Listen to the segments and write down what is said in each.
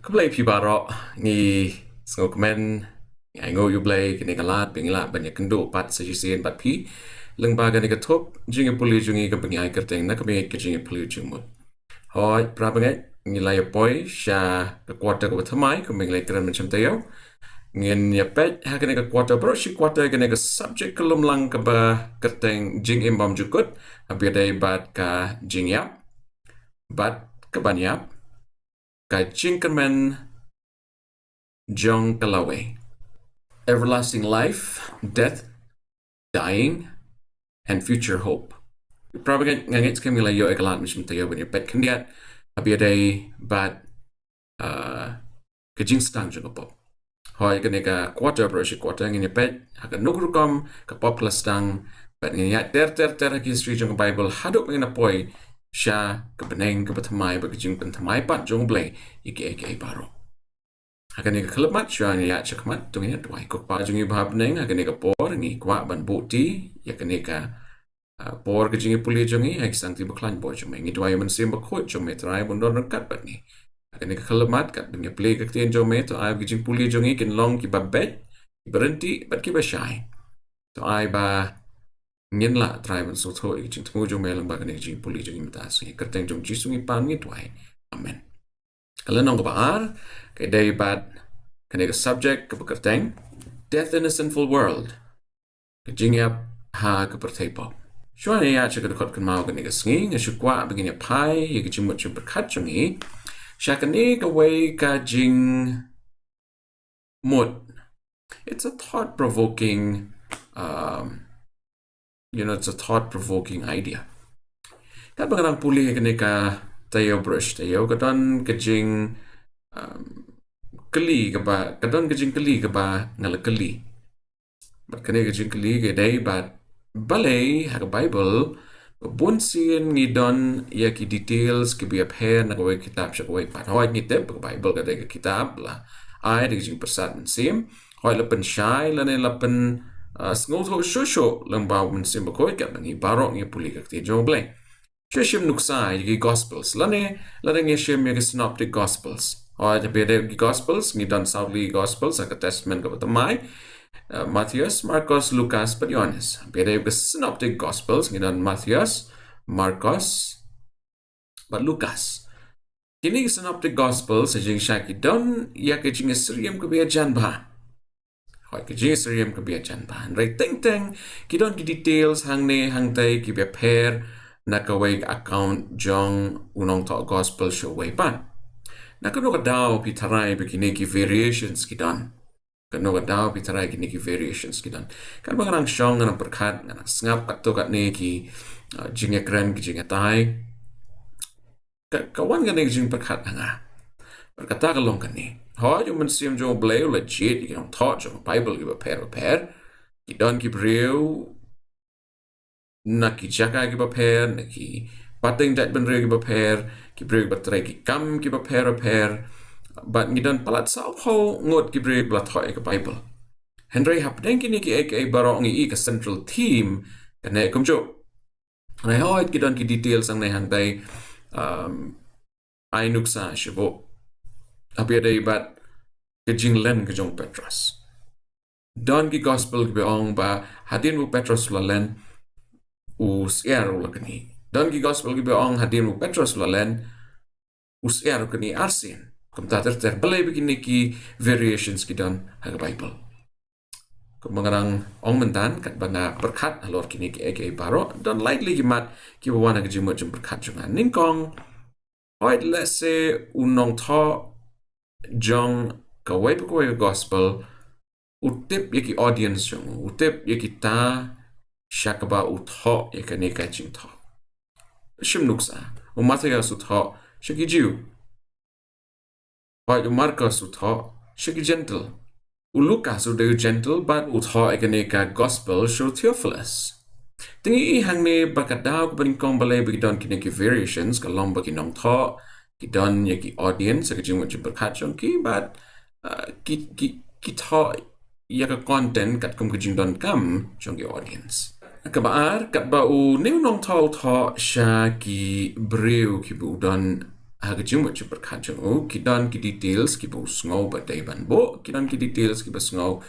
Keblay pi barok ngi sngok men ngai ngo yu blay kini kalat pingila banyak kendo pat sajisian pat pi leng baga ni katop Jingiaphylliew jungi ka pengai kerteng na kami ke Jingiaphylliew Jingmut. Hoi prabangai ngi lay boy sha ka kuarta ka bathamai ka menglay keren macam tayo. Ngin ya pet ha kini ka kuarta bro si kuarta kini ka subject ka lumlang ka ba kerteng Jingiam jukut abiadai bat ka Jingïap bat ka banyap ka Jingkermen Jong Kalawe. Everlasting life, death, dying, and future hope. Probably ngangit kami layo ekalat macam tayo banyak pet kendiat abiadai bat ka Jingstang juga pop. Hoi kene ka quarter brush quarter ngini pet haka nugrukom ka populous tang bat ngini ter history jong Bible haduk ngina poi sha ka beneng ka bathamai ba ka jing pentamai pat jong blay iki baro. Hakan ka kelemat sha ni ya chakmat tungnya tuai ko pa jungi bab neng hakan ka por ngi kwa ban buti ya kan ka por ka Jingiaphylliew jungi ha sang ti baklan bo jong ngi tuai man sim ba khot jong metrai bon don kat bat ni hakan ka kelemat kat dengan play ka tien jong met to ai ka Jingiaphylliew jungi kin long ki babet berhenti bat ki ba shai to ai ba ngin la trai ban so tho i jing tmu jong melang ba ka Jingiaphylliew jungi mata si kerteng jong jisungi pan ngi tuai amen. Kalau nong kebaar, kedai bat kena ke subject ke pekerteng, death in a sinful world, ke Jingïap ha ke Pyrthei pop. Shuan ya cakap dekat kenmau kena ke sengi, ngesukwa begini pai, ya ke Jingmut berkat jungi, syakani ke way ke Jingmut. It's a thought-provoking, it's a thought-provoking idea. Kan pengarang pulih kena ke tayo brush tayo kadon kejing keli ke ba kadon kejing keli ke ba ngala keli bat kene kejing keli ke dai bat balai ha Bible bunsin ngidon ya ki details ke biap her na ko kitab sha ko pat hoy ngitep ke Bible ke dai kitab la ai de kejing persat sim hoy lapen shai la ne lapen sngot ho shosho lang ba mun sim ko ke ngi barok ngi puli ke ti joblay Shim nuksa yi Gospels. Lane ngi shim yi Synoptic Gospels. Or the bede Gospels ngi dan Sauli Gospels ang Testament ka batamai Matthias, Marcos, Lucas, but Johannes. Bede Synoptic Gospels ngi dan Matthias, Marcos, but Lucas. Kini Synoptic Gospels jing shaki don ya ke jing Siriam ka biya janba. Hoy ke jing Siriam ka biya janba. Rai teng ki don ki details hang ne hang tai ki biya pair nakaway account jong unong to gospel show way pan. Nakano ka daw pitaray bikini ki variations kidan. Kano ka daw pitaray kini ki variations kidan. Kan bang nang syong nang perkat nang ngap kato kat ne ki Jingiaphylliew ki Jingiaphylliew. Kawan kan ne jing perkat nga. Perkata ka long kan ne. Hoy yung mensiam jong blay legit ki nang taught jong Bible ki pair. Kidan ki breu Naki jaka ki pair, naki pating dat benre ki pair, ki breg batrai ki kam ki pair, but ngidan palat sao ho ngot ki breg blathoy ki Bible. Henry hapdeng kini ki ek barong i ka central theme kane kumjo. Nai hoit ki don ki details ang nai hangday ay nuksa shibo. Api aday bat ke jinglen ke jong Petros. Don ki gospel ki beong ba hadin mu Petros lalen usiar ulakani. Dan ki gospel ki beong hadir mu Petros lalen usiar ulakani arsin. Kum tater balai begini ki variations ki dan haga Bible. Kum mengarang ong mentan kat banga berkat halor kini ki eke baro dan likely ki mat ki bawana ki Jingmut jum berkat jungan ningkong. Hoy let's say unong tho jong kawai pekawai gospel utip yaki audience jong utip yaki ta Shakaba utho yakane kaching tho. Shim nuksa. Matthias utho shaki Jew. Hoy Marcos utho shaki gentle. Lucas udayu gentle but utho yakane ka gospel show Theophilus. Tingi hang ne bakadaw ko kong balay bigidon kini ki variations ka lomba kinong tho kidon yaki audience ka Jingmut berkachong ki but ki tho yaka content kat kum kajingdon kam jong ki audience. Kabaar kat bau new nong tau tho sha ki breu ki bu don haga jingmut je berkat jeng kidan ki details ki bu sngo ba dai ban bo kidan ki details ki ba sngo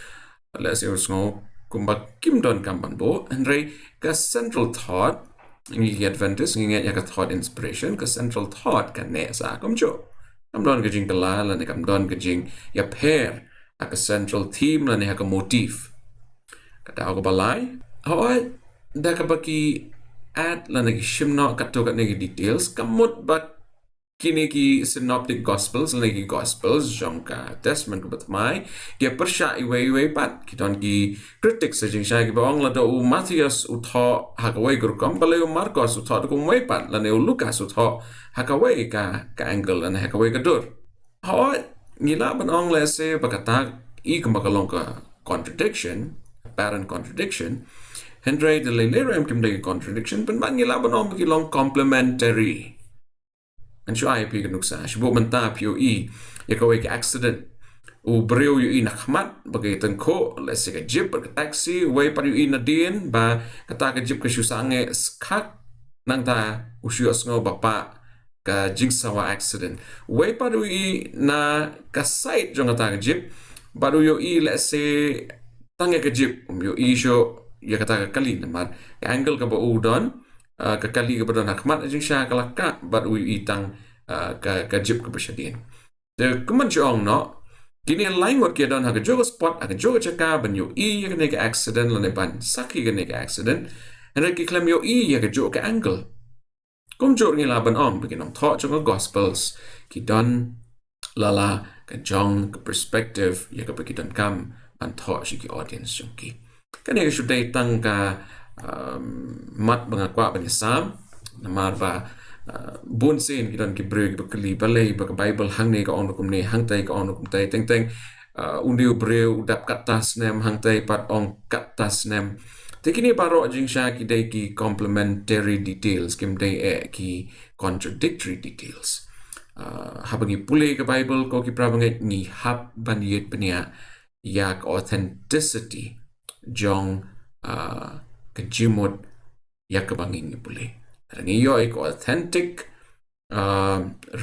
let's say sngo kumba kim don kam ban bo andre ka central thought ngi Adventist ngi ya ka thought inspiration ka central thought kan ne sa kom jo kam don ka jing la la ne kam don ka jing ya pair ka central theme la ne ka motif ka ta ko balai hoi da ka baki add la ne shimno ka to ka ne details kamut ba kini ki synoptic gospels lagi gospels jongka testament ko batmai dia persya iwe pat kiton ki critics sejing sya ki bawang la do Matthias utho hakawai gurkom baleu Marcos utho ko wei pat la ne Lucas utho hakawai ka angle la hakawai ka dur ho ngila ban ong le se bakata I kamakalong ka contradiction apparent contradiction Henry de Lelerem kim de contradiction ban ngila ban ong ki long complementary and so I pick nuksa shibo manta pio ya kawai ka accident u breu yu nakmat bagai tengko let's say ka jeep ka taxi way pa yu na din ba kata ka jeep ka shusange skak nang ta usyu asngo bapa ka jingsawa accident way pa yu na ka site jong kata ka jeep baru yu let's say tange ka jeep yu sho ya kata ka kali namar ka angle ka ba udon kakali ka badon hakmat ajing siya kalaka but we itang ka jip ka basyadin de kuman siya no kini lain wat kia don haka joga spot haka joga chaka ban yo ya ka nega accident lane ban saki ka nega accident and ki klam yo ya ka joga angle kum joga ngi laban begin on thought joga gospels ki don lala ka jong ka perspective ya ka don kam ban thought shi ki audience jongki ka nega shudai tang ka mat bangakwa banyasam namar ba bunsin kidan ki breu ki bakli balai ba bible hang ne ka on kum ne hang tai ka on kum tai teng teng undiu breu dap katas nem hang tai pat on katas nem tekini baro jing sha ki dai ki complementary details kim dai ki contradictory details habangi pule ka bible ko ki prabangai ni hab baniet pania yak authenticity jong ka Jingmut ya kabangin ni puli. Rangi yo ko authentic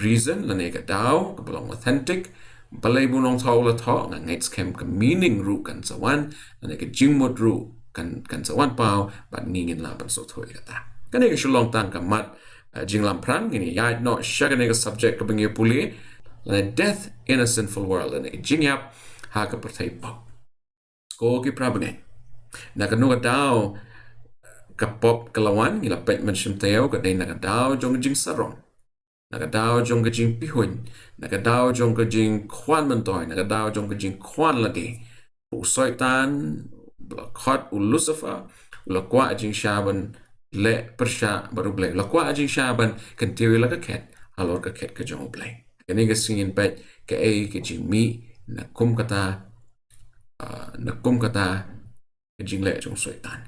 reason la ne ka daw ka belong authentic balay bunong thaw la thaw nga ngaits kem ka meaning ru kan sawan la ne ka Jingmut ru kan sawan pau bat ngingin la ban so thoi kata. Kane ka shulong tang ka mat jinglam prang ini ya no shagane ka subject ka bangi puli la death in a sinful world la ne Jingïap ha ka Pyrthei pop. Ko ki prabangai. Na ka no ka daw kapop kalawan ngila pet mention teo ka dai nakadaw jong jing sarong nakadaw jong jing pihun nakadaw jong jing kwan mentoy nakadaw jong jing kwan lagi u soitan blakot u Lucifer lakwa jing shaban le persha baru blay lakwa jing shaban kan tiwi la ka ket halor ka ket ka jong blay kani ga singin pet ka ka jing mi nakum kata ka jing le jong soitan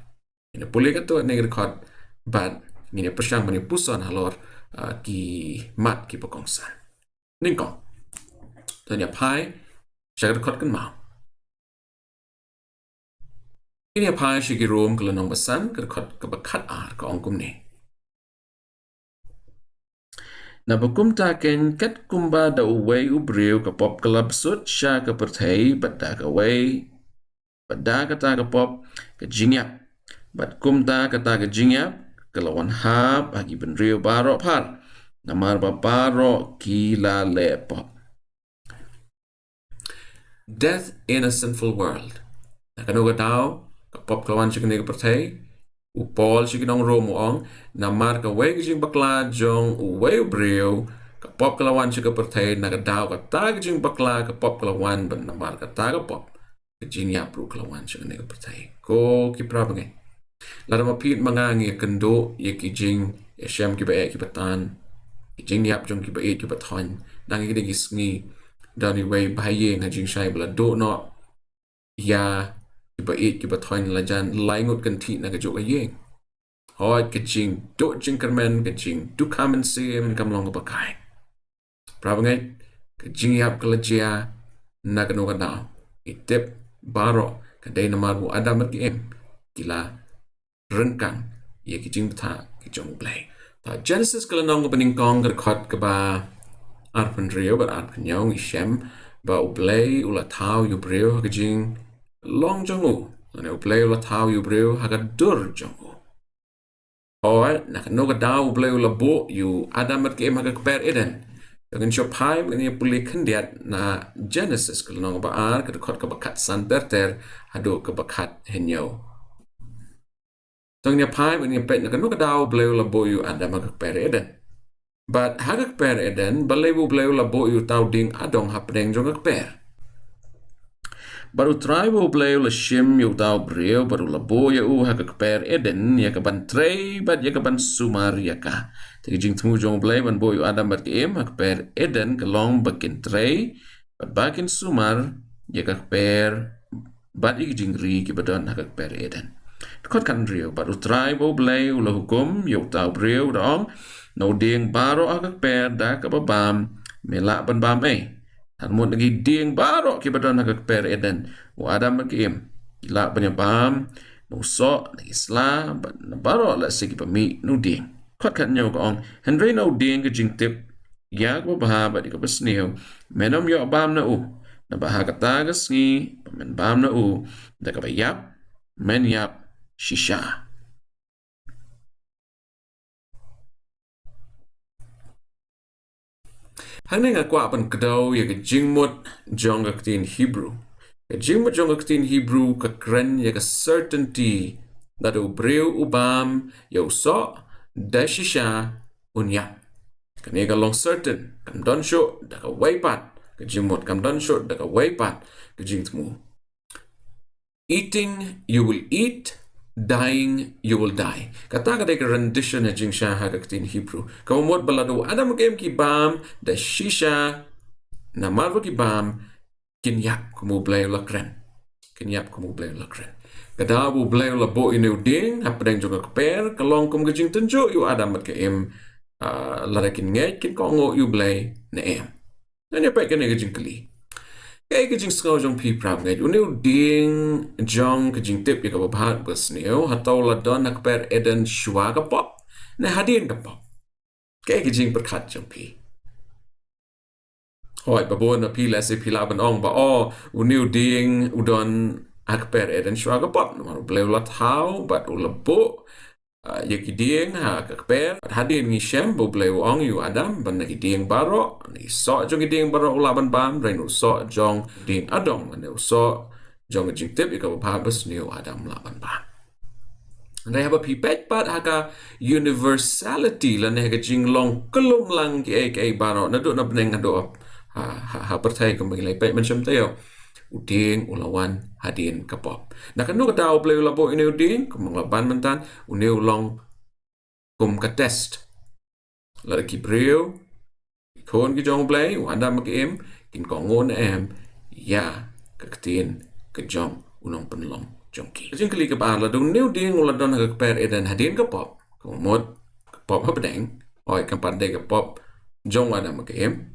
ina puli ka to ne record ban ni persang mani puson halor ki mat ki pokongsan ningkong tanya pai shagar record kan mau ini pai shigi room kala nong basan ka record ka bakat ka ongkum ni na bakum ta ken kat kumba da uwei ubriu ka pop club sut sha ka Pyrthei badda ka wei badda ka ta ka pop ka Jingïap bat kumta kata ke Jingïap kelawan hab bagi benrio baro par namar baro kila lepop death in a sinful world nakano gatao kapop kelawan chikne ke Pyrthei upol chikinong romo ong namar ka wei jing bakla jong wei brio kapop kelawan chike Pyrthei nagadao kata jing bakla kapop kelawan ban namar kata kapop ke Jingïap ru kelawan chikne ke Pyrthei ko ki prabangai Lara mapit mangangi kendo ye ki jing ye shem ki ba ki batan ki Jingïap jong ki ba ki baton nang ki gisngi dani way baye nga jing shai bla do no ya ki ba ki baton la jan laingut kan thi na ka jo ye hoi ki jing do jing kermen ki jing do come and see him kam long ba kai prabangai ki Jingïap kala jia na ka no ka na itep baro ka dai na maru adam ki em kila rengkang ye ki jing tha ki jong blai ta Genesis kala nong opening kong record ka ba arpan rio but arpan yong ishem ba ublay ula tau yu brio hagajing long jongu ane ublay ula tau yu brio hagadur jongu oi nakanoga daw ublay ula bo yu adamat ke hagakper eden dengan Shopai ini boleh kendiat na Genesis kalau nong baar kedekot kebakat san Pyrthei hadu kebakat henyo. Tongnya pai ini pet nak nuk daw bleu la boyu ada magak per eden. But hagak per eden balewu bleu la boyu tau ding adong hapdeng jongak per. Baru traibo bleu la shim yu tau breu baru la boyu hagak per eden ya kaban trei bat ya kaban sumar ya ka. Tegi jing temu jong blay ban boyu adam bat kiem hak per eden kelong bakin trei bat bakin sumar ya kak per bat ik jing ri ki badon hak per eden kot kan rio bat utrai bo blay ula hukum yo tau brio dong no ding baro hak per da ka babam melak ban bam tan mut lagi ding baro ki badon hak per eden u adam bat kiem ila ban bam no so lagi sla bat baro la sigi pami no ding kot kan nyo kong Henry no ding ke jing tip ya ko baha ba di ka besneo menom yo bam na u na baha kata ga sngi men bam na u da ka yap men yap shisha hang nga kwa pan kdo ya ke jingmut jong ka tin Hebrew ke jingmut jong ka tin Hebrew ka kren ya ka certainty that u breu ubam yo so da shisha unya kanega long certain kam don show da ka waipat ka jingmut kam don show da ka waipat ka jingtmu eating you will eat dying you will die kata ka de rendition na jingsha ha ka tin Hebrew ka umot balado adam kem ki bam da shisha na marvo ki bam kinyap kumu blay la kren kinyap kumu blay la kren kada bu blay la bo inu ding hapdeng juga keper kelong kum gejing tenjo yu adam mat ke em larakin ngej kin ko ngo yu blay na em nanya pa ke gejing kli ke gejing skau jong pi prab ngej unu ding jong gejing tip ya ka bhat bas neo hatau la don akper eden shwa ka pop na hadin ka pop ke gejing berkat jong pi hoi babon na pi lese pi laban ong ba o unu ding udon akper eden shwa ka pop no blay la tau bat ulabo yakiding ha kakper hadin ngi shem bo blay ong yu adam ban ngi ding baro ni so jong ding baro ulaban bam rain so jong ding adong ne so jong jing tip ka ba bas ni adam laban bam and they have a pipet pat haka universality la ne ga jing long kelum lang ki ai baro na do na bneng do ha Pyrthei ko mai pe man shem teo uding ulawan hadin kapop nakanu ka tao play labo ini uding kumang laban mentan uniu long kum ka test la ki breu kon ki jong play wanda mak em kin ko ngon em ya ka tin ka jong unong penlong jongki jing kli ka ba la dong new ding ula don ka per eden hadin kapop ko mod kapop ha bedeng oi kan pande kapop jong wanda mak em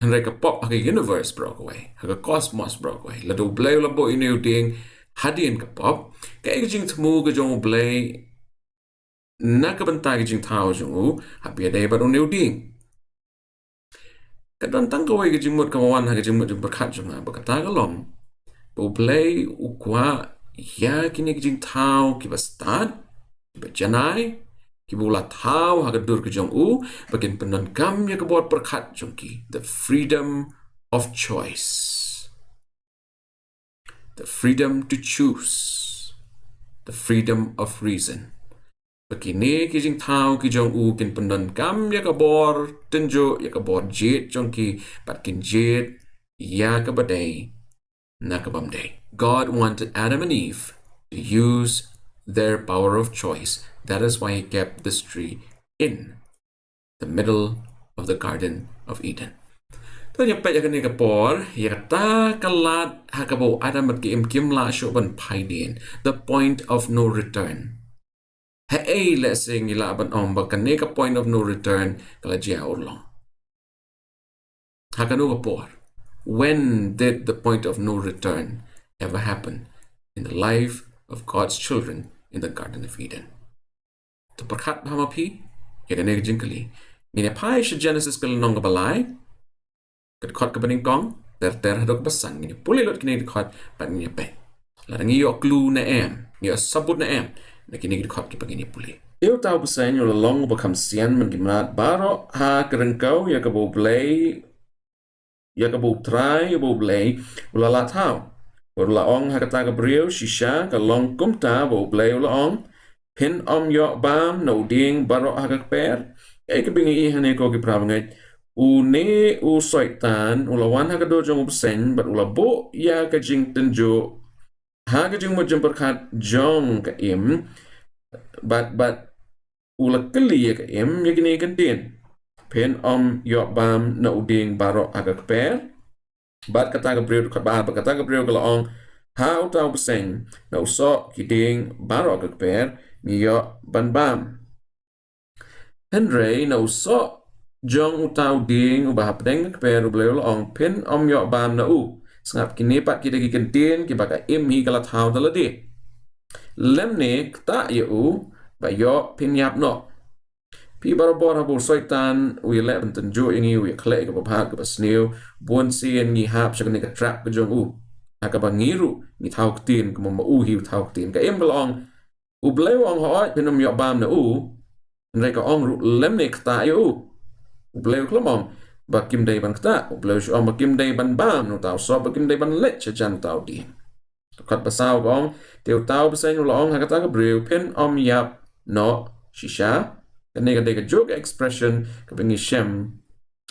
and like a pop like a universe broke away like a cosmos broke away la do blay la bo inu ding hadin ka pop ka jing tmu ga jong blay na ka banta ga jing tao jong happy day ba inu ding ka don tang ka wai ga jing mut ka wan ha ga jing mut ba khat jong ba ka ta ga long bo blay u kwa ya ki ne jing tao ki ba start ba janai ki bula tau ha dur ke jong u bakin penon kam ya ke buat perkhat jong ki the freedom of choice the freedom to choose the freedom of reason bakini ki jing tau ki jong u kin penon kam ya ke bor tenjo ya ke bor jet jong ki bakin jet ya ke badai na ke bamdai God wanted Adam and Eve to use their power of choice. That is why he kept this tree in the middle of the Garden of Eden. तो nhập bây giờ cái por, ya ta kalat hakabo Adam at kim la shoban paidin, the point of no return. Hey, let's say ngila ban ba kaneka point of no return kala jia orlong. Hakanu por. When did the point of no return ever happen in the life of God's children in the Garden of Eden? To perkat bahama pi, ya kan jingkali. Ngine pai shi Genesis kala nong balai, khot ka baning kong ter hadok basang ni puli lot kini khot pan ni pe la ngi yo klu na em yo sabut na em na kini khot ki pagini puli eu tau basan yo long ba kam sian man gimat baro ha kerengkau ya ka bo play ya ka bo try ya bo play ula la tau ula ong ha ka ta ka brio shisha ka long kum ta bo play ula ong pin yo bam no ding baro ha ka per ai ka bingi hane ko ki prabangai une u soitan ulawan ha ka do jong upsen but ula bo ya ka jing tenjo ha ka jing mo jumper khat jong ka im but ula kli ya ka im ya gini kan tin pen yo bam na uding baro aga per bat kata ka brio ka ba kata ka brio ka laong ha utau upsen na uso kiding baro aga per ni yo ban bam Henry na uso jong utau ding ubah pedeng per ubleu ong pin yo bam na u sangap kini pat kita gikentin ki baka im hi kala thau daladi lemne kta ye u ba yo pin yap no pi barabor ha bur soitan u le bentan jo ingi u khle ka ba ka basneu bon sien ngi hap chakne ka trap ka jong u aka ba ngiru ni thau tin ka mo u hi thau tin ka im galong ubleu ong hoi pin yo bam na u Nrai ka ong ru lemne kta ye u Ubleu klamong ba kim day ban kta ubleu shu ba kim day ban bam no tau so ba kim day ban let cha jan tau di khat pasau gong teu tau basen lo ong hakata ka breu pin yap no shisha kane ka de ka joke expression ka bingi shem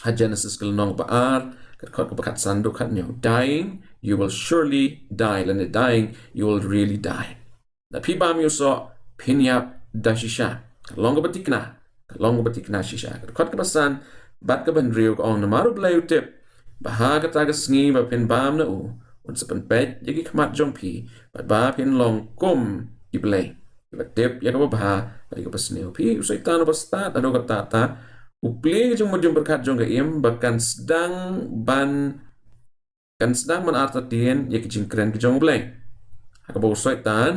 ha genesis kal nong ba ar ka khat ka khat sandu khat nyo dying you will surely die and dying you will really die na pi bam you so pin yap da shisha long batikna shisha khat ka basan bat ka ban riu ong na maru bleu tip baha ka ta ka sngi ba pin bam na u un sa pan pet yagi khamat jong pi bat ba pin long kum i blei ba tip ya ka ba ba ka basneu pi u saitan ba sta ado ka ta u play jong mo jong berkat jong ka im ba kan sedang man arta tien yagi jing kren ka jong blei ha ka ba saitan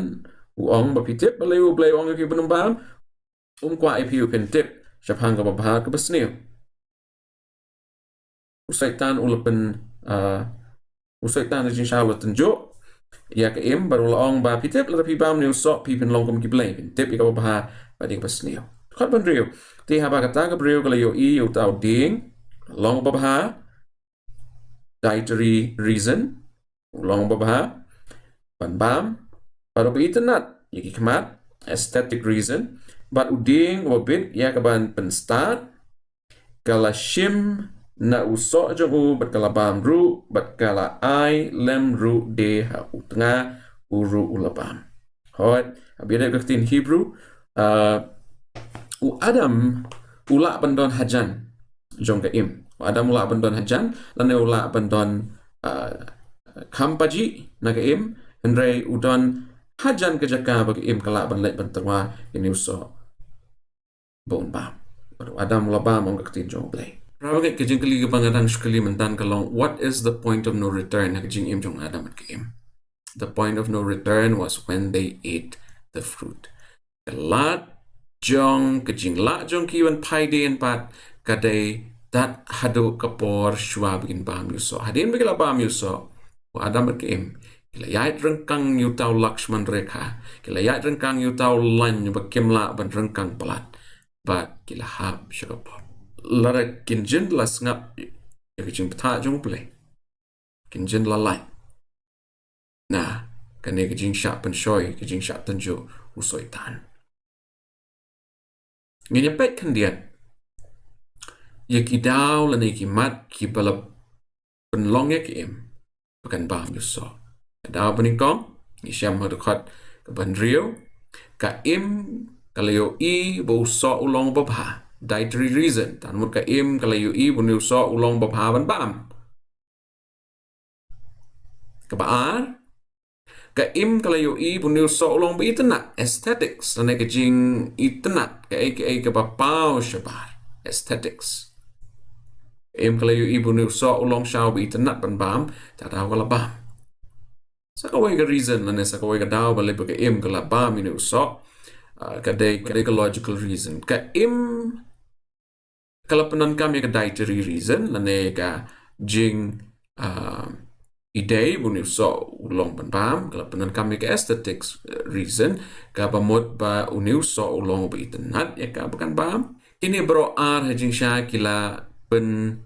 u ong ba pi tip ba leu blei ong ki ban bam kwa ipi u pin tip Shapanga babha ka basneu usaitan ulapen usaitan jing shaw laten jo ya ka im baru laong ba pitip la pi bam new so pi pin long kum ki blame tip ka babha ba ding basneu khat ban riu ti ha ba ka ta ka briu ka yo i u tau ding long babha dietary reason long babha ban bam baru bi internet yaki khamat aesthetic reason but uding wabit ya kaban penstart kala shim na uso jong u bat kala bam ru bat kala ai lem ru de ha utnga uru ulabam hot abida kaktin hebrew u adam ula bandon hajan jong ka im adam ula bandon hajan lan ula bandon kampaji na ka im andre udon hajan ke jaka bagi im kala ban let ban terwa ini uso bon bam adam ula bam ong kaktin jong play Rabagat kajing kali ka pangadang shukali mentan kalong what is the point of no return na kajing im jong adam at kaim the point of no return was when they ate the fruit lat jong kajing la jong kiwan pai de en pat kadai dat hado kapor shwa begin bam yuso hadin begila bam yuso adam at kaim kila yait rengkang yu tau lakshman rekha kila yait rengkang yu tau lan bakim la ban rengkang pelat but kila hab shakapor lara kinjin la ngap ya kicing peta jong play kinjin la lai nah kane kicing syak pen shoy kicing syak tenjo usoi tan ngenya pet kandian ya kidaw la ne kimat ki balap penlong ya kim bukan bam yuso daw penikong ni syam hadakhat ka banrio ka im kalayo i bo so ulong babha dietary reason tan mut ka im kalayo i bunil so ulong babha ban bam ka baar ka im kalayo i bunil so ulong bi itna aesthetics na ka jing itna ka ka ba pau shabar aesthetics im kalayo i bunil so ulong shaw bi itna ban bam ta daw kala bam sa ka way ka reason na sa ka way ka daw ba le ka im kala bam inu so ka logical reason ka im kala penan kami ka dietary reason lane ka jing idei buniu so ulong ban bam kalau penan kami ke aesthetics reason ka bamot ba uniu so ulong ba itanat ya ka bukan bam ini bro ar hajing sha kila pen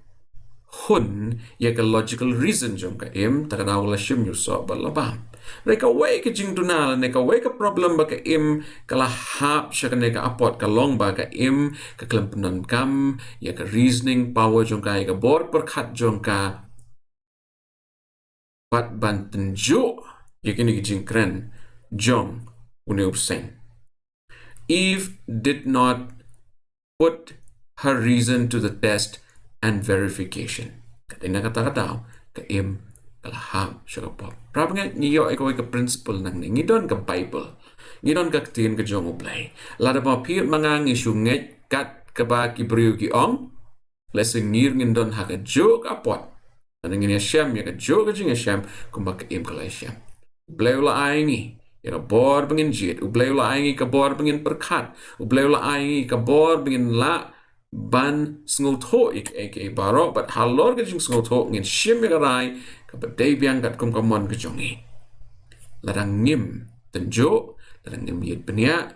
hun ya ka logical reason jong ka im takadaw la shim yu so ba la bam reka way ka jing dunal ne ka way ka problem ba ka im kala hap sha ka ne ka apot ka long ba ka im ka klempenan kam ya ka reasoning power jong ka ya ka bor perkhat jong ka pat ban tenjo yakini kijing kren jong uniup seng. Eve did not put her reason to the test and verification. Katina kata-kata ka im kalaham siya pop. Prab nga niyo ikaw ka principle nang ngidon ka Bible. Ngidon ka tin ka jong uplay. Lada pa pir mga ngisyunget kat kaba kibriw ki ong. Lesing ngir ngindon haka jok apot. Nang ini Hashem ya ka joga jing Hashem kumba ka im kala Hashem. Ublay la aingi ya ka bor bangin jit. Ublay la aingi ka bor bangin perkat. Ublay la aingi ka bor bangin la ban sngut ho ik aka baro but halor ka jing sngut ho ngin Hashem ya ka rai ka baday biang kat kum kamon ka jongi. Larang ngim tenjo larang ngim yit benya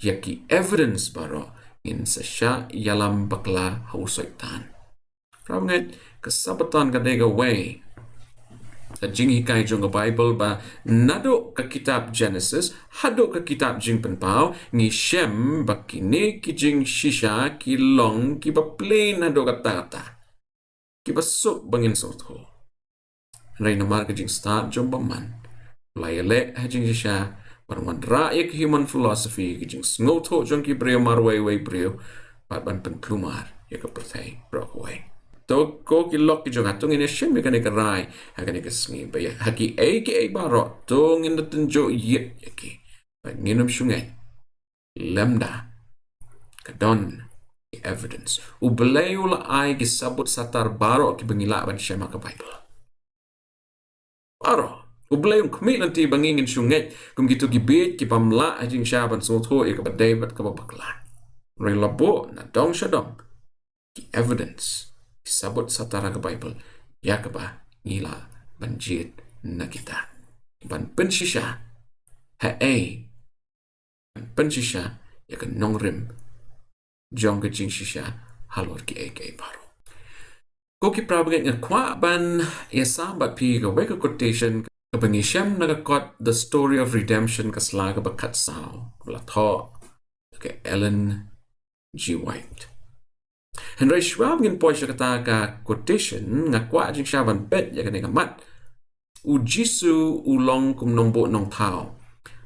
ya ki evidence baro in sasya yalam bakla hausoitan. Ramngat kesabatan kadega way sa jinghikai jong Bible ba nado ka kitab Genesis hado ka kitab jing penpau ni Shem bakini ki jing shisha ki long ki ba plain hado ka tata ki ba sok bangin sotho ray namar ka jing start jong baman layale ha jing shisha barwan raik human philosophy ki jing snotho jong ki breo marway way breo ba ban pen plumar ya ka Pyrthei brockway to ko ki lok ki jong atung ini Shem ka ne ka rai ha ka ne ka sngi ba ya haki aka baro tong in the tenjo yet yaki ba nginum shungai lamda kadon evidence ublayu la ai ki sabut satar baro ki bangila ban Shem ka Bible baro ublayu kmi nanti bangingin shungai kum gitu ki bit ki pamla ajing syaban so tho e ka ba David ka ba bakla relabo na dong shadong ki evidence sabut satara ke Bible ya ke ba ngila banjit na kita ban pensisha ha pensisha ya ke nongrim jong ke jing shisha halor ki aka baro ko ki prabagat nga kwa ban ya sambat pi ga weka quotation ka bangishem na got the story of redemption ka slaga ba katsao la tho ke Ellen G. White Henry Schwab ngin po siya kata ka quotation nga kwa jing siya ban pet ya kanega mat u Jisu ulong kum nongbo nong tao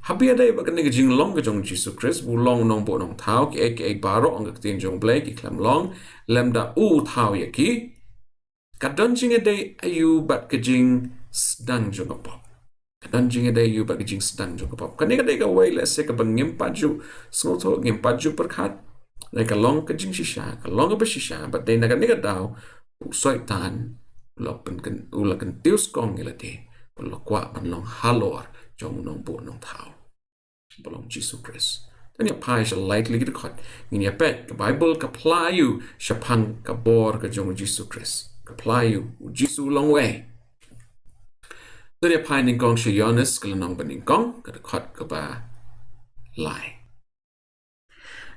habi aday ba kanega jing long ka jong Jisu Christ ulong nongbo nong tao ki aka baro ang kaktin jong blay ki klam long lemda u tao ya ki kadon jing aday ayu bat ka jing sedang jong apop kadon jing aday ayu bat ka jing sedang jong apop kanega day ka way lese ka bang ngimpaju snoto ngimpaju perkat Like long ka jing shisha, ka long ka shisha, but they naga niga daw, usay tan, ulakan tius kong ilati, ulakwa man long halor, jong nong bu nong tao. Balong Jesus Christ. Then ya pai siya likely kita kot. Ngin ya pet, ka Bible ka playu, siya pang ka bor ka jong Jesus Christ. Ka playu, Jesus long way. Then ya pai ning kong siya yonis, ka lanong ba ning kong, ka kot ka ba lai.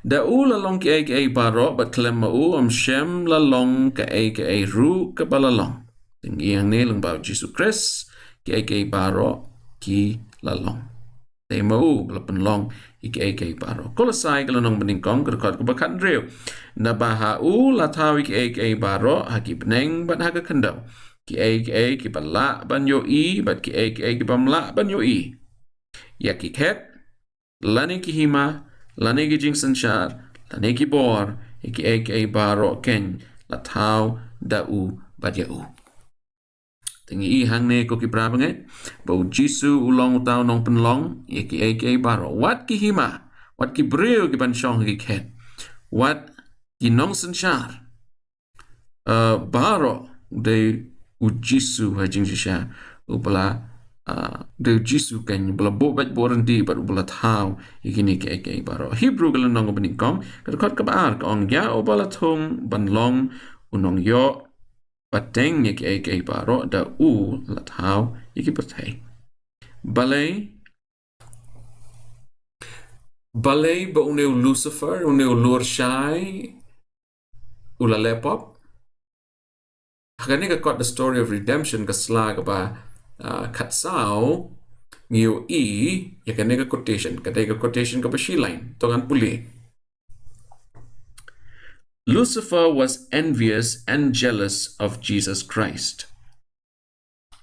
Da u lalong ki aka baro bat klem ma u Shem lalong ka aka ru ka balalong. Ting iyang nilang ba Jesus Christ ki aka baro ki lalong. Tay ma u lapan long ki aka baro. Kolosai ka lanong baningkong kadakot ka bakat rew. Na baha u latawi ki aka baro haki beneng bat haka kandaw. Ki aka ki bala ban yo i bat ki aka ki bamla ban yo i. Ya ki ket lani ki hima lani ki jing sanshar, lani ki bor, ki aka baro ken, la tau da u badya u. Tingi i hang ne ko ki prabanget, bau Jisu ulong tau nong penlong, ki aka baro. Wat ki hima, wat ki breu ki banshong ki ken, wat ki nong sanshar, baro de u Jisu ha jing shisha, upala de Jisu kan bala bobat borandi bat bala tau ikini ke aka baro Hebrew galan nong bening kong kadakot ka baar ka ong ya o bala thong banlong unong yo Pateng yaki ay baro da u lathaw yaki Pyrthei. Balay ba uneu Lucifer, uneu lur shai, ula lepop. Hakani ka got the story of redemption ka slag ba katsao ngiu yakani ka quotation ka ba line tongan puli. Lucifer was envious and jealous of Jesus Christ.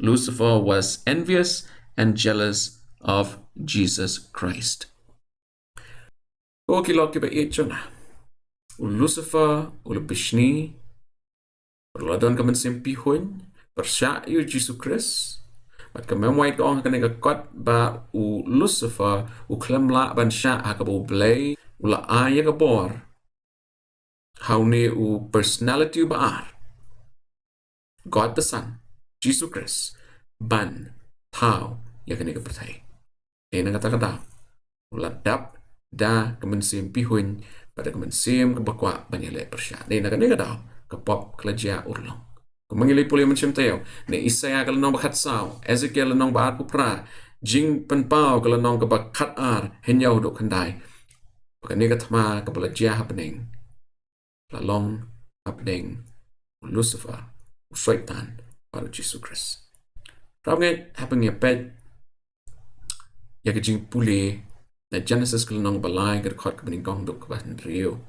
Lucifer was envious and jealous of Jesus Christ. Oki loki ba itchona. Lucifer ul bishni Perladon kaman sempi hun persya yu Jesus Christ. Mat kaman white ong kane ka kot ba u Lucifer u klemla ban sya ha ka bo blay ula aya ka bor. How ne u personality ba ar. God the Son, Jesus Christ, ban tau ya kane ka Pyrthei. Ena kata ula dap da kaman sempi hun pada kaman sem ka bakwa ban yale persya. Ena kane ka kapop kelajia urlong. Kumangili puli macam tayo. Ne Isaiah kalau nong bakat sao. Ezekiel nong baat pupra. Jing penpau kalau nong kebakat ar. Henyau duk kendai. Pakai ni katma kepelajia happening. Lalong happening. Lucifer. Syaitan. Pada Jesus Christ. Ramai happening pet. Ya kejing puli. Na Genesis kalau nong balai kerkot kebening kong duk kebahan rio.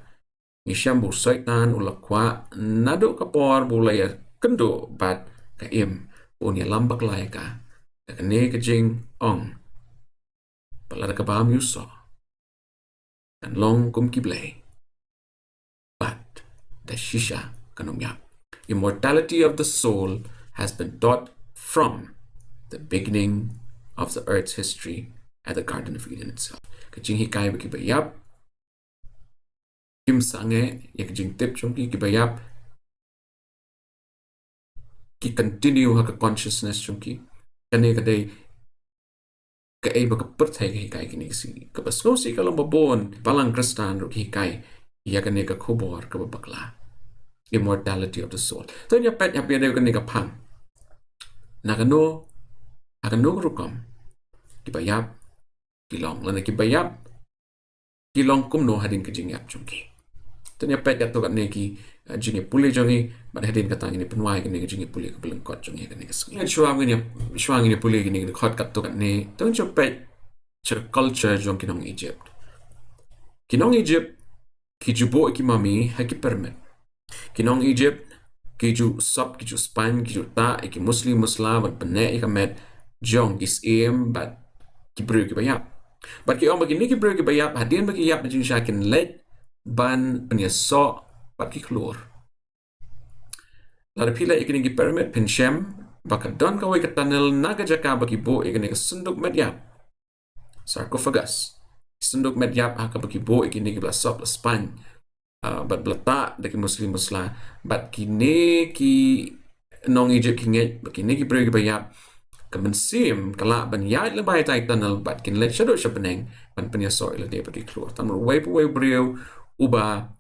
Isyam bu syaitan ula kwa naduk kapor bulaya kendo bat ka im punya lambak laika ka ne kejing ong pala ka bam yuso kan long kum kiblay but the shisha kanumya. Immortality of the soul has been taught from the beginning of the earth's history at the Garden of Eden itself. Kejing hikay bakibayap Kim sange yak jing tip chungki ki bayap ki continue ha ka consciousness chungki kane kadai ka ai ba ka Pyrthei ki kai kini si ka basno si ka lomba bon balang kristan ru ki kai ya kane ka khobor ka bakla. Immortality of the soul to nya pet ya pe de kane ka phang nakano akano rukam ki bayap ki long lana ki bayap ki long kum no hadin ka Jingïap chungki. Tanya pet kat tokat neki Jingïap puli jongi mat hadin kata ngini penwai kini Jingïap puli ke belengkot jongi kini kesengi shwang ngini puli kini khot kat tokat ne tong pet cer culture jong kinong Egypt ki jubo ki mami ha ki permit kinong Egypt ki ju sop ki ju span ki ju ta ki muslim bat pene ka met jong is bat ki bru ki bayap bat ki om begini ki bru ki bayap hadin bagi yap jing syakin let ban penyeso bat ki keluar. Lalu pila ikini ki permit penshem bakat don kawai ke tunnel naga jaka bagi bo ikini ke senduk medyap sarcophagus senduk medyap haka bagi bo ikini ki blasop span bat beletak daki muslim bat kini ki nong Egypt ki nget bakini ki beri ki bayap kemensim kelak ban yait lebay tai tunnel bat kin let shadow shapeneng ban penyeso ila dia bagi keluar tamur way brio uba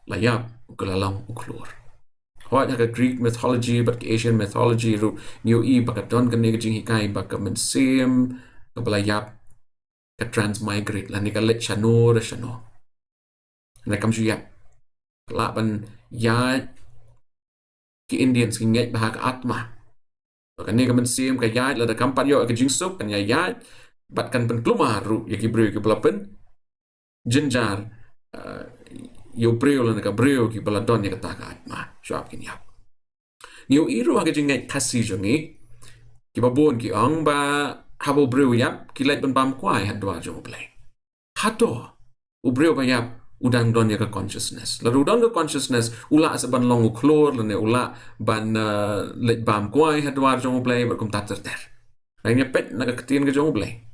layap ukulalang uklur. Hoi ka Greek mythology but Asian mythology ru new bakat don kan jing hikai baka mensim ka balayap ka transmigrate la ni ka let shano na kam juya la ban ya ki Indians ki nget bahak atma baka ni ka mensim ka ya la da kampat yo ka jing sup kan ya bat kan pen klumar ru ya ki bru ki belapen jenjar yo breo la ka breo ki baladon ya kata ka atma syap kin yap niu iru ha jing ngai kasi jongi ki babon ki ang ba habo breo yap ki let ban bam kwai hadwa jo play hato u breo ba yap udang don ya ka consciousness la udang ka consciousness ula sa ban long uklor la ne ula ban let bam kwai hadwa jo play ba kum tater ter la nya pet na ka tin ka jo play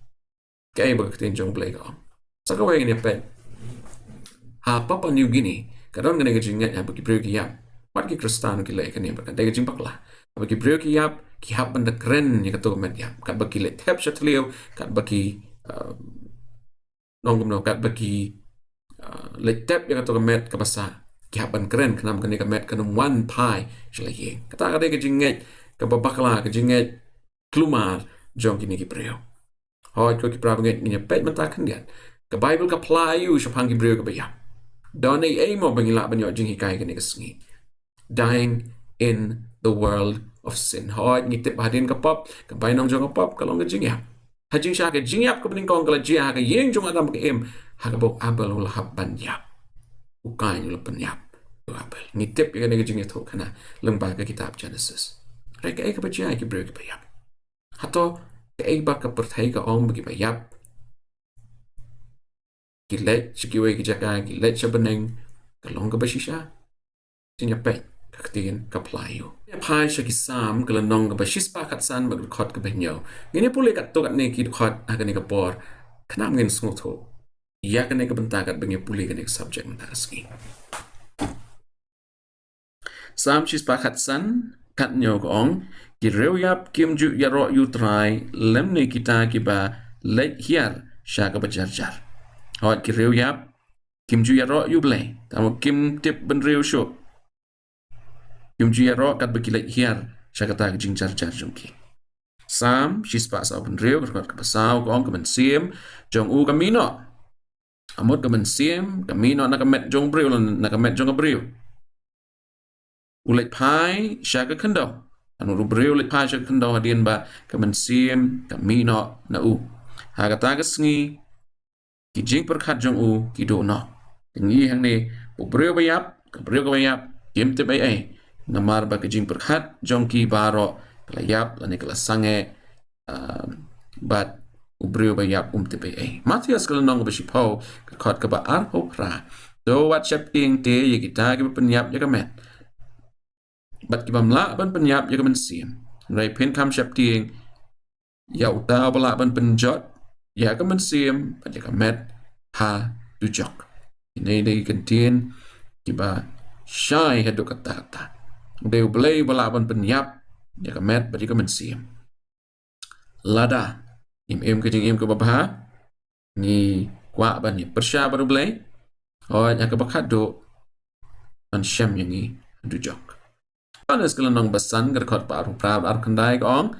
kai ba ka tin jo play ka sa ka wa nya pet ha Papua New Guinea kadon ngene gajing ngat bagi breu ki yap wat ki kristano ki lai kane ba kan gajing pakla bagi breu ki yap ki hap banda kren ni kato met yap kat bagi let tap chatleo kat bagi nongum no kat bagi let tap ya kato met ka basa kihaban keren kenam kene ka met kenam one pie selaye kata kade ke jinget ke babakla ke jinget klumar jong kini ki breu hoi ko ki prabanget ni pet mentakan dia ke bible ka playu shapang ki breu ke bayap don ei mo bangila banyo jingi kai kene ke sngi dying in the world of sin hoi ngitip hadin ka pop ke bainong jong ka pop kalong ke jingiap hajing sha ke jingiap ke bening kong kala jia ke yeng jong adam ke em ha ke bok abel ul habban yap ukai ul penyap abel ngitip ke kene ke jingi tho kana lengba ke kitab Genesis rek ai ke bajia ke breu ke bayap hato ke ai ba ke Pyrthei ka ong bagi bayap kilet sikiwe ki jaka kilet sabeneng kalong ke basisha Jingiap kaktin ka playo pai sha ki sam kala nong ka basis pa kat san mag khot ka benyo ngene pule kat to kat ne ki khot agane ka por khnam ngin sngo tho ya kane ka benta kat benye pule kane subject menta ski sam chis pa kat san kat nyo ko ong ki reu yap kim ju ya ro yu trai lem ne kita ki ba let hiar sha ka bajar jar hot ki reu yap kim ju ya ro yu ble tam kim tip ben reu sho kim ju ya ro kat bakilat hiar sha kata ka jing jar jar jongki sam chis pa sa ben reu ka pasau ko ong ka ben sim jong u kamino amot ka ben sim kamino na ka met jong breu na ka met jong breu ulet pai sha ka kendo anu ru breu ulet pai sha ka kendo hadin ba ka ben sim kamino na u ha kata ka sngi ki jing perkhat jong u ki do no tingi hang ne bu breu bayap ka breu ka bayap kim te bai ai namar ba ka jing perkhat jong ki baro kelayap lani kala sange bat ubreu bayap te bai ai Matias kala nong ba sipo ka khot ka ba ar ho pra do wat chap ting te ye kita ki penyap ya ka met bat ki bamla ban penyap ya ka men sim rai pen kam chap ting ya uta bala ban penjot ya ka men sim bat ya ka met ha du jok ini dei kentin ki ba shai hadu kata Deu belai balaban penyap ya ka met badi ka men sim lada im ke jing im ke babha ni kwa ban ni persya baru belai oh ya ka bakhat do an syam yang ni du jok panas kelenong besan gerkot paru pra ar kendai ong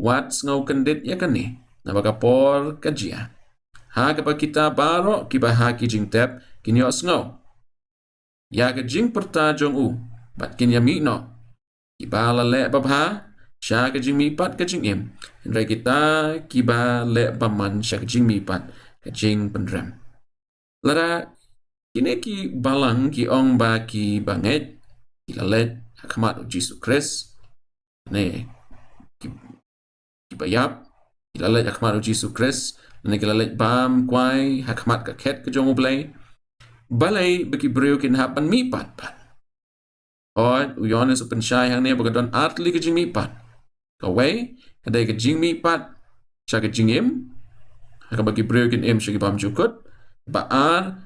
wat ngau kendit ya kan ni na baka por kajia ha ka kita baro ki ba ha ki jing tep kini os ngau ya ka jing perta jong u bat kin ya mi no kiba la le babha sha ka jing mi pat ka jing im rai kita kiba le baman sha ka jing mi pat ka jing penrem lara kini ki balang ki ong ba ki banget ki la le hakmat Jesus Christ ne ki bayap ki la le hakmat Jesus Christ ne ki la le bam kwai hakmat ka ket ka jong blai balai beki breu kin hapan mi pat pat Oi, uyones open shai hang ne bagadon artli ke jing mi pat. Kawai, kadai ke jing mi pat, sha ke jing im, haka bagi breu kin im sha ki pam jukut, baar,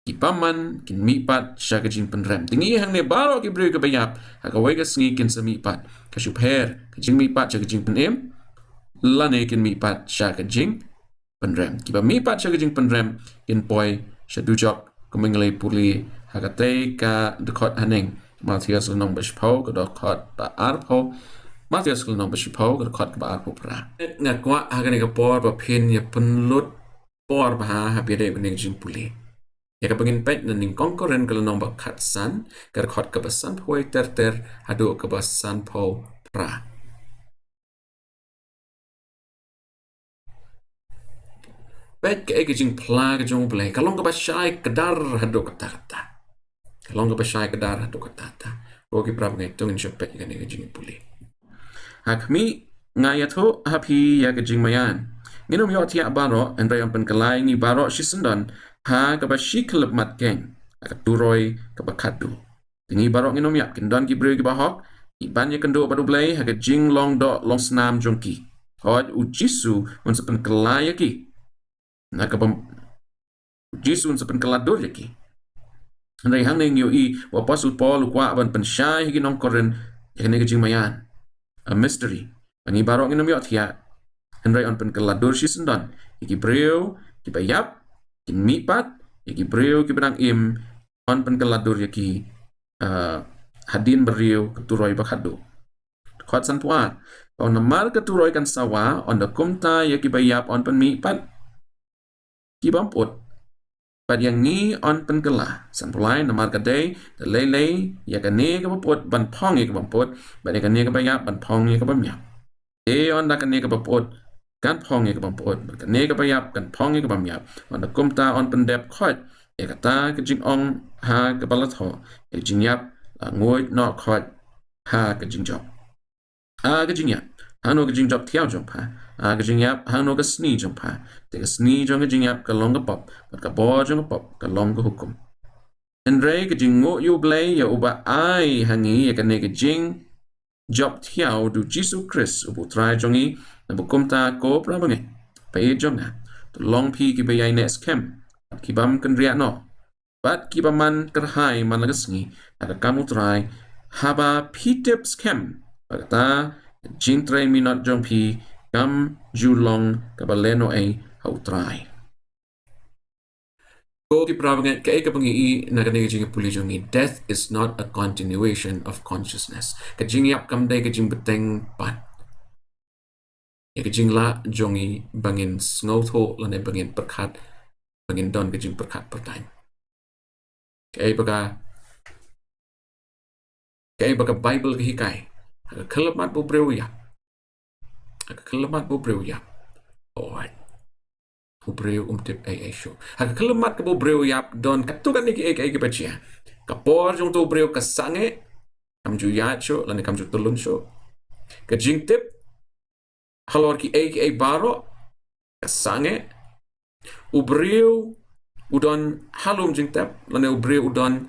ki paman, kin mi pat, sha ke jing penrem. Tingi hang ne baro ki breu ke bayap, haka wai ke sengi kin sa mi pat, ka shupher, ke jing mi pat, sha ke jing pen im, lane kin mi pat, sha ke jing penrem. Ki ba mi pat, sha ke jing penrem, kin poi, sha dujok, kumengalai puli, haka tay ka dekot haneng. Matias lenong bashpo kada khot ba arpo Matias lenong bashpo kada khot ba arpo pra ngakwa agane ka por ba phin ya penlut por ba ha bi de bening jing puli ya ka pengin pet ning konkuren ka lenong ba khat san kada khot ka ba san phoi ter hadu ka ba san pho pra pet ka jing pla ka jong ble ka long ka ba shai kadar hadu kata Kalong ka ba siya kadar to katata. Ogi prab ngay tungin siya pet ka nga jing puli. Hakmi nga yato hapi ya ka jing mayan. Nginom yo tiya baro and rayon penkalay ni baro si sendon ha ka ba si kalab mat geng. Akaturoy ka ba kadu. Tingi baro nginom ya kindon ki brio ki bahok. Iban ya kendo badu blay ha ka jing long do long snam jongki. Hod ujisu unsa penkalay ki. Na ka ba ujisu unsa penkaladur ki. Henry hang ning yo I wa apostle Paul kwa ban pensyai higi nong koren ya ne jing mayan a mystery ani barok nginom yo thia Henry on pen keladur si sendon higi breu ki bayap ki mi pat higi breu ki benang im on pen keladur ya ki hadin beriu keturoi bakadu khot san puat on namar keturoi kan sawa on the kumta ya kibayap on pen mi pat kibamput pat yang ni on pen kela san pulai namar kadai the lele ya kane ka baput ban phong ya kabamput ban ya kane ka bayap ban phong ya kabamya on da kane ka baput kan phong ya kabamput ban kane ka bayap kan phong ya kabamya on the kumta on pen dep khot ya kata ke jing ong ha ka balat ho ya jingiap ngoi no khot ha ka jingjop cái Jingïap hano cái Jingiap theo trong pa cái Jingïap hano cái sni trong pa te cái sni trong cái Jingïap cái long cái pop cái bo trong cái pop cái long cái hukum en re cái Jingo yu blay ya uba ai hangi ya cái Jing job theo du Jesus Christ ubu try trong i na bukum ta ko pra bangi pa e trong na to long pi ki bayai next camp ki bam kan ria no bat ki baman kerhai man lagas ngi ada kamu try haba pi tips camp Pagkata, jintray minot jong pi kam julong kabaleno ay hautray. Ko kiprabangan kay kapangi na kanay Jingiaphylliew Jingmut, death is not a continuation of consciousness. Kajingiap kamday kajing beteng pat. Ya kajingla jongi bangin snowtho lanay bangin perkat bangin don kajing perkat pertany. Kay baga Bible kahikay. Kelamat bubreu ya. Kelamat bubreu ya. Alright. Bubreu tip ay show. Kelamat ke bubreu ya don katukan ni ay bacia. Kapor jong tu breu kasange kam ju ya show lan kam ju tulun show. Ka jing tip halor ki ay baro kasange ubreu udon halum jing tip lan ubreu udon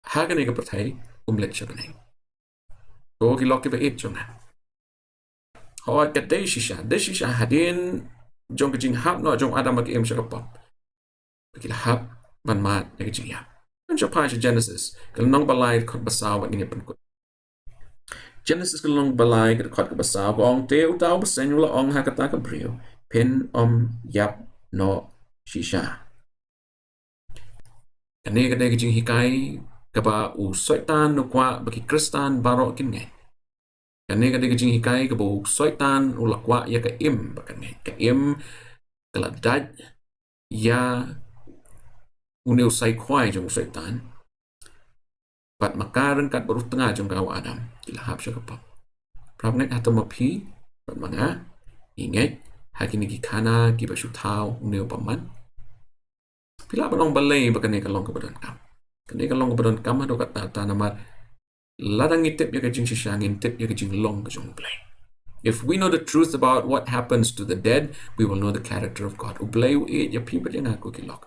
hagane ka Pyrthei let siya Ko kilok ki bait jong na. Hawat ka deshisha hadin jong ka Jingïap no jong adam mag-im siya kapap. Kilahap ban mat na Jingïap. Ang siya pa siya Genesis. Kalanong balay kot basaw at ginyapan ko. Genesis kalanong balay kot basaw ko ang te utaw basen yung laong hakata ka brio. Pin yap no shisha. Kani kada ka Jinghikai kaba soitan no kwa bagi Kristan baro kinngay. Kani kada Jinghikai kaba soitan ulakwa ya ka im bakane ka im kaladad ya uneu sai kwai jong soitan pat makaran kat baru tengah jong kawa Adam kilahap siya kapap prabngat hatamapi pat mga inget hakini kana kiba syuthaw uneu paman pila banong balay bakane kalong kabadan kam Kani kalong kabadan kam do kata namar ladang itip ya kajing sisang intip ya kajing long kajong ublay. If we know the truth about what happens to the dead, we will know the character of God. Ublay uit ya pibat yang aku kilok.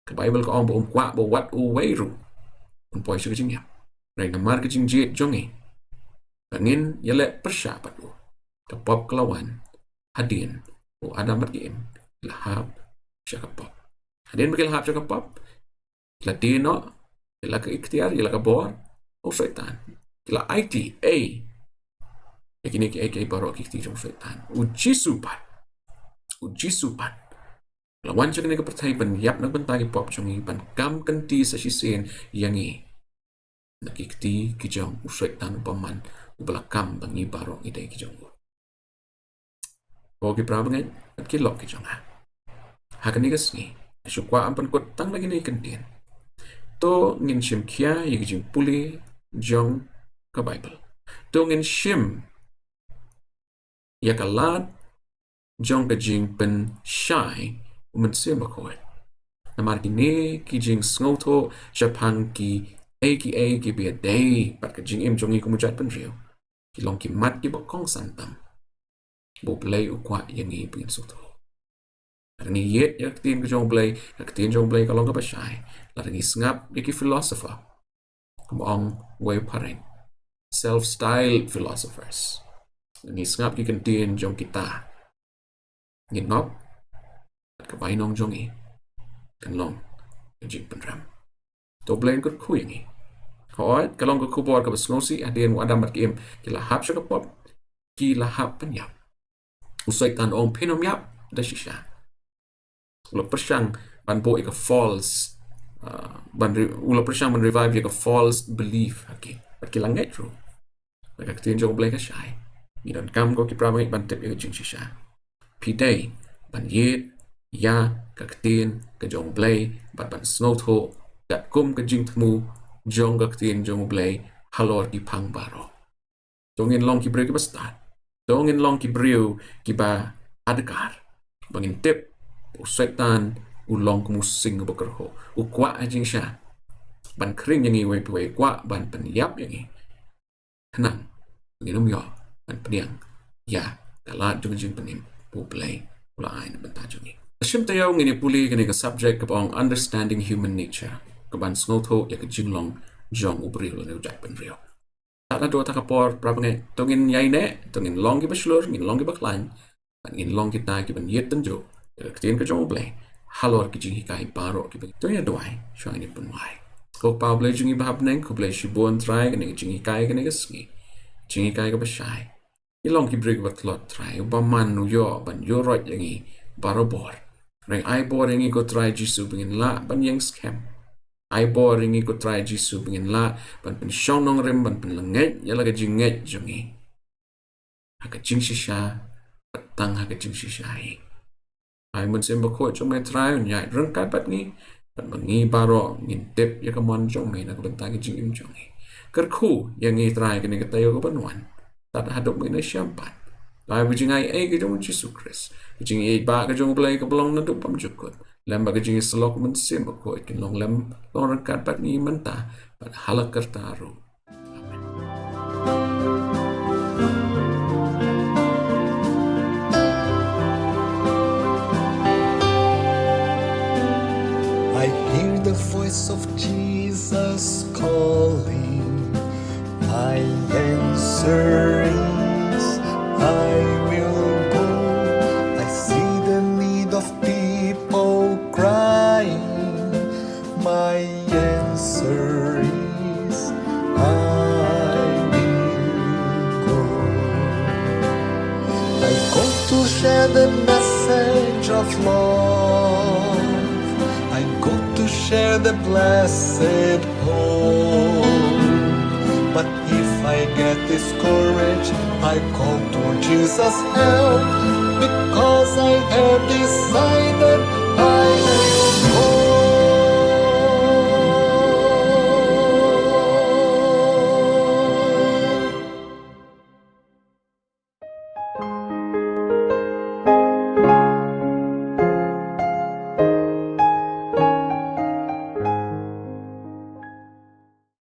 Ka Bible ko ang buong kwa bo wat uwayru. Unpoy siya kajing ya. Ray namar kajing jit jongi. Kangin yale persyapat u. Kapop kelawan hadin o adam at giim lahap siya kapop. Hadin makilahap siya kapop. Kila dino, kila ka ikhtiar, kila ka bor, o syaitan. Kila IT, A. Kini ki baro kikti jong syaitan. Uji supat. Lawan siya kini ka Pyrthei ban yap nagbantagi pop jong ban kam kanti sa sisin yangi. Nakikti ki jong syaitan upaman ubalakam bang baro iday ki jong. O ki prabangan at kilok ki jong ha. Hakanigas ni. Syukwa ang pankotang lagi na ikantin. To ngin shim kia yung Jingiaphylliew jong ka Bible. To ngin shim yakalat jong ka jing pen shy umansim bakoy. Namar kini ki jing sngoto Japan ki aka ki biaday pat ka jing im jong i kumujat pen riyo. Kilong ki mat ki bakong santam. Bublay ukwa yung i pingin soto. Larangi yet yak tin ka jong blay, yak tin jong blay kalong ka pa shy. Larangi sngap yaki philosopher. Kumong way paring. Self-styled philosophers. Larangi sngap yaki tin jong kita. Ngingop at kabainong jong i. Kanlong yajing penram. To blay kot kuyang i. Hoat kalong ka kubor ka basnosi adin wadam at kiim. Kilahap siya kapop. Kilahap penyap. Usay tan ong pinom yap da shisha. Kalau persyang ban bo ika false ula persyang revive ya false belief haki langai true like tin jong blai ka shai ni don kam ko ki prabangi ban tep ya jing shisha Pyrthei ban yet ya ka tin ka jong blai ban snot ho dat kum ka jing thmu jong ka tin jong blai halor ki phang baro tongin long ki breu ki basta tongin long ki breu ki ba adkar bangin tep u setan u long ku musing ba kerho u kwa jing sha ban kring yang iwe pwe kwa ban pen yap yang tenang nginum yo ban peniang ya kalat jung jing penim pu play ula ain benta jungi sim tayo ngini puli kini ka subject kapong understanding human nature kaban snotho ya ka jinglong jong ubri lo ne ujat pen rio tak do ta kapor prabange tongin yai ne tongin long ki baslur ngin long ki baklan ban ngin long ki ta ki ban yet tenjo ka tin ka jong blai halor ki jing hikai baro ki to ya doai shine pun wai ko pa blai jingi bahap neng ko blai shibon try kene jingi kai kene gasngi jingi kai ka bashai ilong ki break bat lot try ba man nu yo ban yo rot yangi barobor reng ai bor yangi ko try jisu bingin la ban yang scam ai bor yangi ko try jisu bingin la ban pen shonong rem ban pen lenget ya la ka jinget jungi haka jing shisha patang haka jing shisha ai mun sem ba ko chong mai try nyai reng kai bat ni mengi baro ngin tep ya kamon jong mai na ko bentang jing im jong ker khu yang ngi try kene ka tayo ko banwan tat hadop mai na syampat lai bujing ai ke jong Jesus Christ bujing ai ba ka jong play ka belong na dum pam jukut lam ba ka jing slok mun sem ko kin long lam long ran kat pat ni menta pat halak kertaru I hear the voice of Jesus calling. My answer is, I will go. I see the need of people crying. My answer is, I will go. I go to share the message of love. I go to share the blessed hope. But if I get discouraged, I call to Jesus' help. Because I have decided I